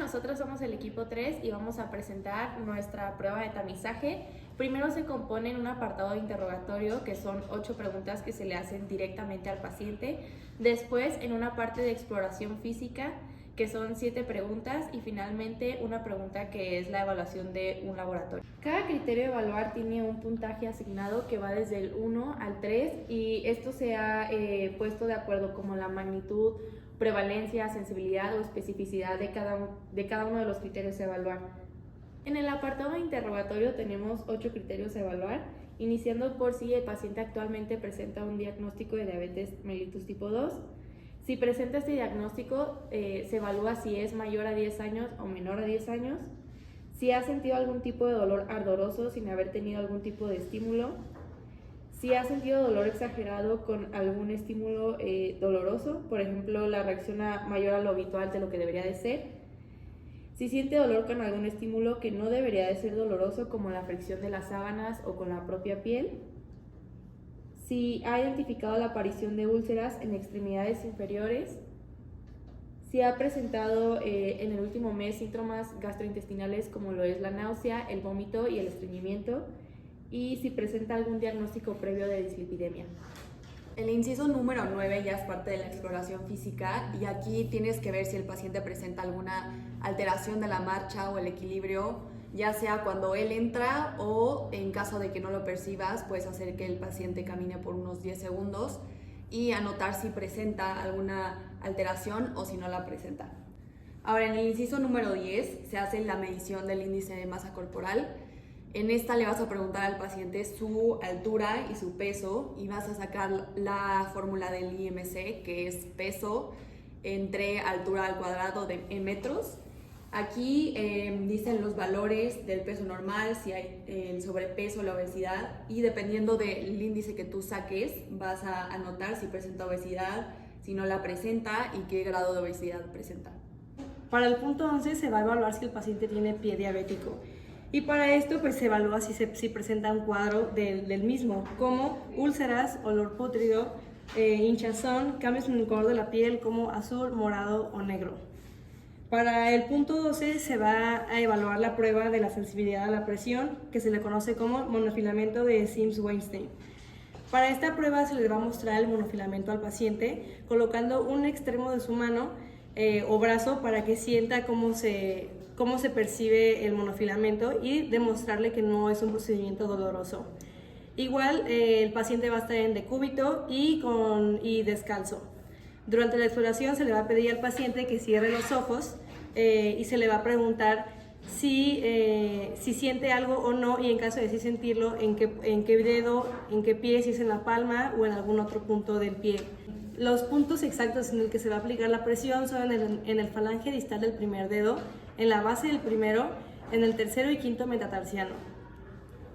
nosotros somos el equipo 3 y vamos a presentar nuestra prueba de tamizaje. Primero se compone en un apartado de interrogatorio, que son 8 preguntas que se le hacen directamente al paciente. Después, en una parte de exploración física, que son 7 preguntas, y finalmente una pregunta que es la evaluación de un laboratorio. Cada criterio de evaluar tiene un puntaje asignado que va desde el 1 al 3 y esto se ha puesto de acuerdo como la magnitud, prevalencia, sensibilidad o especificidad de cada uno de los criterios a evaluar. En el apartado de interrogatorio tenemos 8 criterios a evaluar, iniciando por si el paciente actualmente presenta un diagnóstico de diabetes mellitus tipo 2. Si presenta este diagnóstico, se evalúa si es mayor a 10 años o menor a 10 años, si ha sentido algún tipo de dolor ardoroso sin haber tenido algún tipo de estímulo, si ha sentido dolor exagerado con algún estímulo doloroso, por ejemplo, la reacción mayor a lo habitual de lo que debería de ser, si siente dolor con algún estímulo que no debería de ser doloroso, como la fricción de las sábanas o con la propia piel, si ha identificado la aparición de úlceras en extremidades inferiores, si ha presentado en el último mes síntomas gastrointestinales como lo es la náusea, el vómito y el estreñimiento, y si presenta algún diagnóstico previo de dislipidemia. El inciso número 9 ya es parte de la exploración física y aquí tienes que ver si el paciente presenta alguna alteración de la marcha o el equilibrio, ya sea cuando él entra o en caso de que no lo percibas, puedes hacer que el paciente camine por unos 10 segundos y anotar si presenta alguna alteración o si no la presenta. Ahora, en el inciso número 10 se hace la medición del índice de masa corporal. En esta le vas a preguntar al paciente su altura y su peso y vas a sacar la fórmula del IMC, que es peso entre altura al cuadrado en metros. Aquí dicen los valores del peso normal, si hay el sobrepeso, la obesidad, y dependiendo del índice que tú saques vas a anotar si presenta obesidad, si no la presenta y qué grado de obesidad presenta. Para el punto 11 se va a evaluar si el paciente tiene pie diabético. Y para esto pues se evalúa si presenta un cuadro del mismo, como úlceras, olor pútrido, hinchazón, cambios en el color de la piel como azul, morado o negro. Para el punto 12 se va a evaluar la prueba de la sensibilidad a la presión, que se le conoce como monofilamento de Sims-Weinstein. Para esta prueba se le va a mostrar el monofilamento al paciente colocando un extremo de su mano o brazo para que sienta cómo se percibe el monofilamento y demostrarle que no es un procedimiento doloroso. Igual el paciente va a estar en decúbito y descalzo. Durante la exploración se le va a pedir al paciente que cierre los ojos y se le va a preguntar si siente algo o no, y en caso de sí sentirlo, en qué dedo, en qué pie, si es en la palma o en algún otro punto del pie. Los puntos exactos en el que se va a aplicar la presión son en el falange distal del primer dedo, en la base del primero, en el tercero y quinto metatarsiano.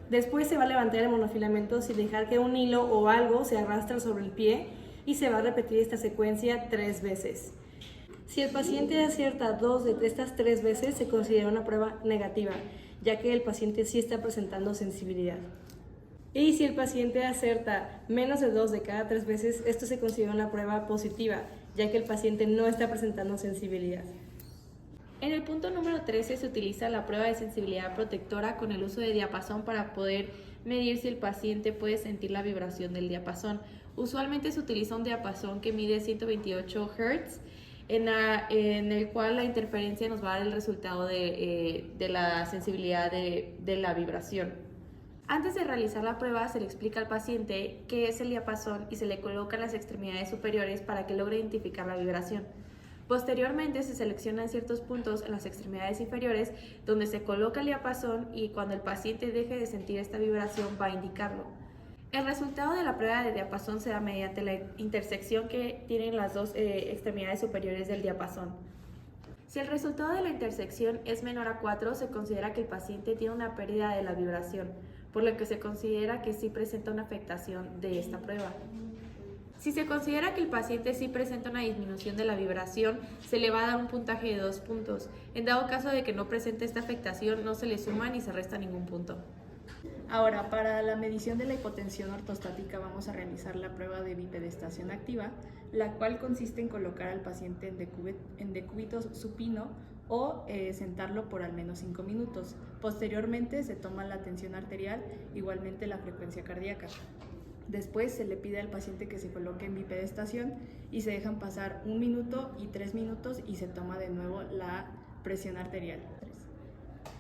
Después se va a levantar el monofilamento sin dejar que un hilo o algo se arrastre sobre el pie y se va a repetir esta secuencia 3 veces. Si el paciente acierta 2 de estas 3 veces, se considera una prueba negativa, ya que el paciente sí está presentando sensibilidad. Y si el paciente acierta menos de 2 de cada 3 veces, esto se considera una prueba positiva, ya que el paciente no está presentando sensibilidad. En el punto número 13 se utiliza la prueba de sensibilidad protectora con el uso de diapasón para poder medir si el paciente puede sentir la vibración del diapasón. Usualmente se utiliza un diapasón que mide 128 Hz, en el cual la interferencia nos va a dar el resultado de la sensibilidad de la vibración. Antes de realizar la prueba se le explica al paciente qué es el diapasón y se le colocan las extremidades superiores para que logre identificar la vibración. Posteriormente se seleccionan ciertos puntos en las extremidades inferiores donde se coloca el diapasón y cuando el paciente deje de sentir esta vibración va a indicarlo. El resultado de la prueba de diapasón se da mediante la intersección que tienen las dos extremidades superiores del diapasón. Si el resultado de la intersección es menor a 4, se considera que el paciente tiene una pérdida de la vibración, por lo que se considera que sí presenta una afectación de esta prueba. Si se considera que el paciente sí presenta una disminución de la vibración, se le va a dar un puntaje de 2 puntos. En dado caso de que no presente esta afectación, no se le suma ni se resta ningún punto. Ahora, para la medición de la hipotensión ortostática vamos a realizar la prueba de bipedestación activa, la cual consiste en colocar al paciente en decúbito supino o sentarlo por al menos 5 minutos. Posteriormente se toma la tensión arterial, igualmente la frecuencia cardíaca. Después se le pide al paciente que se coloque en bipedestación y se dejan pasar 1 minuto y 3 minutos y se toma de nuevo la presión arterial.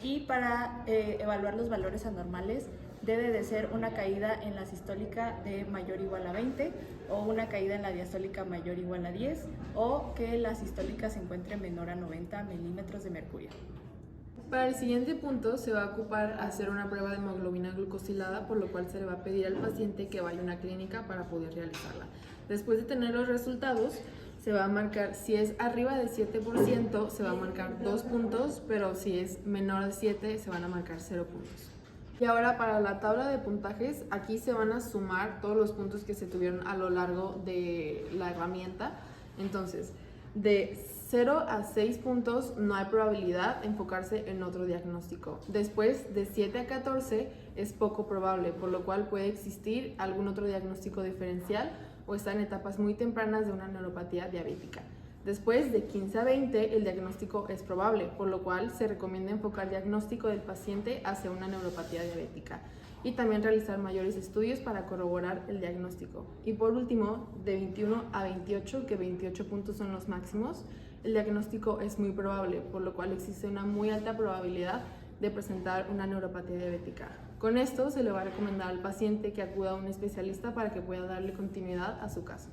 Y para evaluar los valores anormales debe de ser una caída en la sistólica de mayor o igual a 20 o una caída en la diastólica mayor o igual a 10 o que la sistólica se encuentre menor a 90 milímetros de mercurio. Para el siguiente punto se va a ocupar hacer una prueba de hemoglobina glucosilada, por lo cual se le va a pedir al paciente que vaya a una clínica para poder realizarla. Después de tener los resultados, se va a marcar, si es arriba de 7%, se va a marcar 2 puntos, pero si es menor de 7, se van a marcar 0 puntos. Y ahora para la tabla de puntajes, aquí se van a sumar todos los puntos que se tuvieron a lo largo de la herramienta. Entonces, de 0 a 6 puntos no hay probabilidad de enfocarse en otro diagnóstico. Después, de 7 a 14 es poco probable, por lo cual puede existir algún otro diagnóstico diferencial o está en etapas muy tempranas de una neuropatía diabética. Después de 15 a 20 el diagnóstico es probable, por lo cual se recomienda enfocar diagnóstico del paciente hacia una neuropatía diabética y también realizar mayores estudios para corroborar el diagnóstico. Y por último, de 21 a 28, que 28 puntos son los máximos, el diagnóstico es muy probable, por lo cual existe una muy alta probabilidad de presentar una neuropatía diabética. Con esto se le va a recomendar al paciente que acuda a un especialista para que pueda darle continuidad a su caso.